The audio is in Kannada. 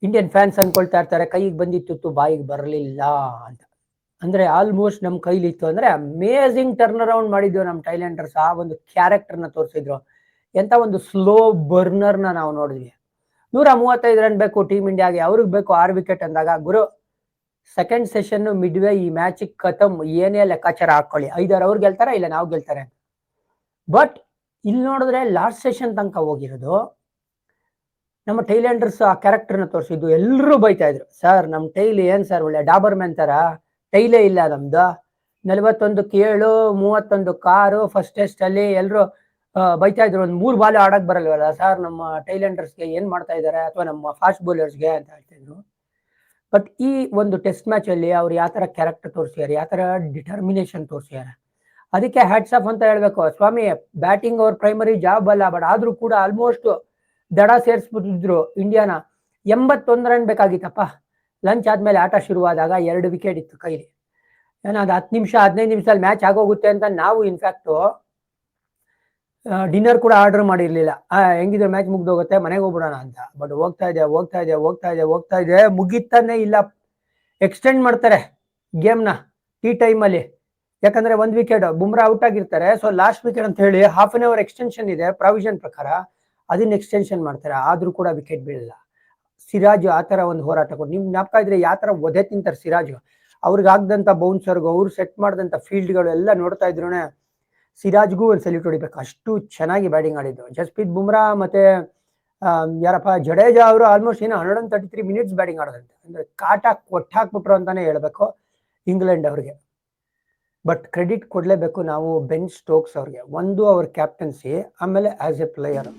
ಇಂಡಿಯನ್ ಫ್ಯಾನ್ಸ್ ಅನ್ಕೊಳ್ತಾ ಇರ್ತಾರೆ ಕೈಗೆ ಬಂದಿತ್ತು ಬಾಯಿಗೆ ಬರಲಿಲ್ಲ ಅಂತ. ಅಂದ್ರೆ ಆಲ್ಮೋಸ್ಟ್ ನಮ್ಮ ಕೈಲಿತ್ತು ಅಂದ್ರೆ ಅಮೇಝಿಂಗ್ ಟರ್ನ್ ಅರೌಂಡ್ ಮಾಡಿದ್ವು ನಮ್ಮ ಥೈಲ್ಯಾಂಡರ್ಸ್. ಆ ಒಂದು ಕ್ಯಾರೆಕ್ಟರ್ನ ತೋರಿಸಿದ್ರು. ಎಂತ ಒಂದು ಸ್ಲೋ ಬರ್ನರ್ನ ನಾವು ನೋಡಿದ್ವಿ. 135 ರನ್ ಬೇಕು ಟೀಮ್ ಇಂಡಿಯಾಗೆ, ಅವ್ರಿಗೆ ಬೇಕು 6 ವಿಕೆಟ್ ಅಂದಾಗ ಗುರು ಸೆಕೆಂಡ್ ಸೆಷನ್ ಮಿಡ್ವೇ ಈ ಮ್ಯಾಚ್ ಖತಮ್, ಏನೇ ಲೆಕ್ಕಾಚಾರ ಹಾಕೊಳ್ಳಿ, 5 ಅವ್ರು ಗೆಲ್ತಾರೆ ಇಲ್ಲ ನಾವು ಗೆಲ್ತಾರೆ. ಬಟ್ ಇಲ್ಲಿ ನೋಡಿದ್ರೆ ಲಾಸ್ಟ್ ಸೆಷನ್ ತನಕ ಹೋಗಿರೋದು ನಮ್ಮ ಥೈಲ್ಯಾಂಡರ್ಸ್ ಆ ಕ್ಯಾರೆಕ್ಟರ್ನ ತೋರಿಸಿದ್ದು. ಎಲ್ಲರೂ ಬೈತಾ ಇದ್ರು, ಸರ್ ನಮ್ಮ ಟೈಲ್ ಏನ್ ಸರ್ ಒಳ್ಳೆ ಡಾಬರ್ ಮ್ಯಾನ್ ತರ ಟೈಲೇ ಇಲ್ಲ ನಮ್ದು, 41ಕ್ಕೆ 7 31ಕ್ಕೆ 6 ಫಸ್ಟ್ ಟೆಸ್ಟ್ ಅಲ್ಲಿ ಎಲ್ಲರೂ ಬೈತಾ ಇದ್ರು. ಒಂದು 3 ಬಾಲ್ ಆಡಕ್ ಬರಲ್ವಲ್ಲ ಸರ್ ನಮ್ಮ ಥೈಲ್ಯಾಂಡರ್ಸ್ಗೆ, ಏನ್ ಮಾಡ್ತಾ ಇದ್ದಾರೆ, ಅಥವಾ ನಮ್ಮ ಫಾಸ್ಟ್ ಬೌಲರ್ಸ್ಗೆ ಅಂತ ಹೇಳ್ತಿದ್ರು. ಬಟ್ ಈ ಒಂದು ಟೆಸ್ಟ್ ಮ್ಯಾಚ್ ಅಲ್ಲಿ ಅವ್ರು ಯಾವ ತರ ಕ್ಯಾರೆಕ್ಟರ್ ತೋರಿಸಿದ್ದಾರೆ, ಯಾವ ತರ ಡಿಟರ್ಮಿನೇಷನ್ ತೋರಿಸಿದ್ದಾರೆ, ಅದಕ್ಕೆ ಹ್ಯಾಟ್ಸ್ ಆಫ್ ಅಂತ ಹೇಳ್ಬೇಕು. ಸ್ವಾಮಿ ಬ್ಯಾಟಿಂಗ್ ಅವ್ರ ಪ್ರೈಮರಿ ಜಾಬ್ ಅಲ್ಲ, ಬಟ್ ಆದ್ರೂ ಕೂಡ ಆಲ್ಮೋಸ್ಟ್ ದಡ ಸೇರಿಸ್ಬಿಟ್ಟಿದ್ರು ಇಂಡಿಯಾನ. 81 ರನ್ ಬೇಕಾಗಿತ್ತಪ್ಪ. ಲಂಚ್ ಆದ್ಮೇಲೆ ಆಟ ಶುರುವಾದಾಗ 2 ವಿಕೆಟ್ ಇತ್ತು ಕೈಲಿ. ಏನೋ ಅದು 10 ನಿಮಿಷ 15 ನಿಮಿಷದಲ್ಲಿ ಮ್ಯಾಚ್ ಆಗೋಗುತ್ತೆ ಅಂತ ನಾವು ಇನ್ಫ್ಯಾಕ್ಟ್ ಡಿನ್ನರ್ ಕೂಡ ಆರ್ಡರ್ ಮಾಡಿರ್ಲಿಲ್ಲ. ಹೆಂಗಿದ್ರೆ ಮ್ಯಾಚ್ ಮುಗ್ದೋಗುತ್ತೆ ಮನೆಗೆ ಹೋಗ್ಬಿಡೋಣ ಅಂತ. ಬಟ್ ಹೋಗ್ತಾ ಇದೆ ಮುಗಿತಾನೆ ಇಲ್ಲ. ಎಕ್ಸ್ಟೆಂಡ್ ಮಾಡ್ತಾರೆ ಗೇಮ್ನ ಈ ಟೈಮಲ್ಲಿ. ಯಾಕಂದ್ರೆ 1 ವಿಕೆಟ್ ಬುಮ್ರಾ ಔಟ್ ಆಗಿರ್ತಾರೆ. ಸೊ ಲಾಸ್ಟ್ ವಿಕೆಟ್ ಅಂತ ಹೇಳಿ ಹಾಫ್ ಅನ್ ಅವರ್ ಎಕ್ಸ್ಟೆನ್ಷನ್ ಇದೆ ಪ್ರಾವಿಷನ್ ಪ್ರಕಾರ, ಅದನ್ನ ಎಕ್ಸ್ಟೆನ್ಷನ್ ಮಾಡ್ತಾರೆ. ಆದ್ರೂ ಕೂಡ ವಿಕೆಟ್ ಬೀಳಲ್ಲ. ಸಿರಾಜ್ ಆ ತರ ಒಂದು ಹೋರಾಟ ಕೊಟ್ಟು, ನಿಮ್ ಜ್ಞಾಪಕ ಇದ್ರೆ ಯಾವ ತರ ಒದೆ ತಿಂತಾರೆ ಸಿರಾಜ್. ಅವ್ರಿಗೆ ಆಗ್ದಂತ ಬೌನ್ಸರ್ಗು ಅವ್ರು ಸೆಟ್ ಮಾಡಿದಂತ ಫೀಲ್ಡ್ಗಳು ಎಲ್ಲ ನೋಡ್ತಾ ಇದ್ರು ಸಿರಾಜ್ಗೂ ಒಂದು ಸಲ್ಯೂಟ್ ಹೊಡಿಬೇಕು, ಅಷ್ಟು ಚೆನ್ನಾಗಿ ಬ್ಯಾಟಿಂಗ್ ಆಡಿದ್ದು. ಜಸ್ಪ್ರೀತ್ ಬುಮ್ರಾ ಮತ್ತೆ ಯಾರಪ್ಪ ಜಡೇಜಾ ಅವರು ಆಲ್ಮೋಸ್ಟ್ ಏನೋ 133 ಮಿನಿಟ್ಸ್ ಬ್ಯಾಟಿಂಗ್ ಆಡೋದಂತೆ. ಅಂದ್ರೆ ಕಾಟ ಕೊಟ್ಟಾಕ್ಬಿಟ್ರು ಅಂತಾನೆ ಹೇಳ್ಬೇಕು ಇಂಗ್ಲೆಂಡ್ ಅವ್ರಿಗೆ. ಬಟ್ ಕ್ರೆಡಿಟ್ ಕೊಡ್ಲೇಬೇಕು ನಾವು ಬೆನ್ ಸ್ಟೋಕ್ಸ್ ಅವ್ರಿಗೆ. ಒಂದು ಅವ್ರ ಕ್ಯಾಪ್ಟನ್ಸಿ, ಆಮೇಲೆ ಆಸ್ ಎ ಪ್ಲೇಯರ್